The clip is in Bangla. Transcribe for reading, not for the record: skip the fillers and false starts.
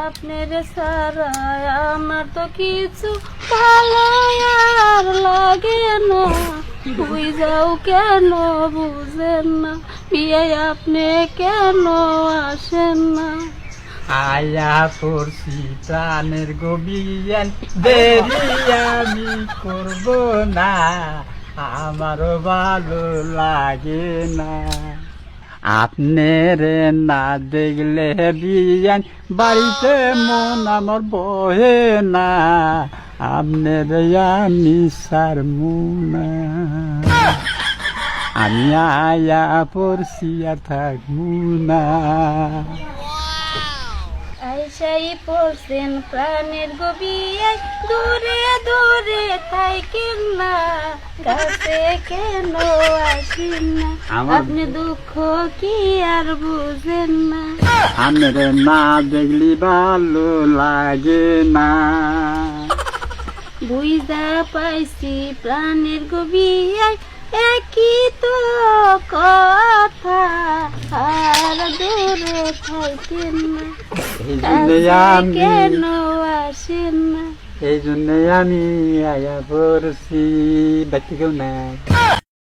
আপনার সারা আমার তো কিছু ভালো আর লাগে না, তুই যাও কেন বুঝেন না, বিয়ে আপনি কেন আসেন না। আয়া পড়ছি প্রাণের গবিয়ান, দেরি আমি করব না, আমারও ভালো লাগে না। আপনারে না দেখলে বিয়ান, বাড়িতে মন আমার বহে না, আপনারে আমি সারমু না। আমি আয়া পড়ছি আর থাকবো না। আইসাই পড়ছেন প্রাণের গভীর, দূরে দূরে থাকেন না, কাছে কেন আসেন না, আপনি দুঃখ কি আর বুঝেন না। আপনারে না দেখলি ভালো লাগে না। বুঝা পাইছি প্রাণের গভীর, একই তো কথা, আর দূরে থাকেন না, এই জন্যে কাছে আমি কেন আসেন না। এই জন্যে আমি আয়া পড়ছি, বাচ্চা কেউ নাই।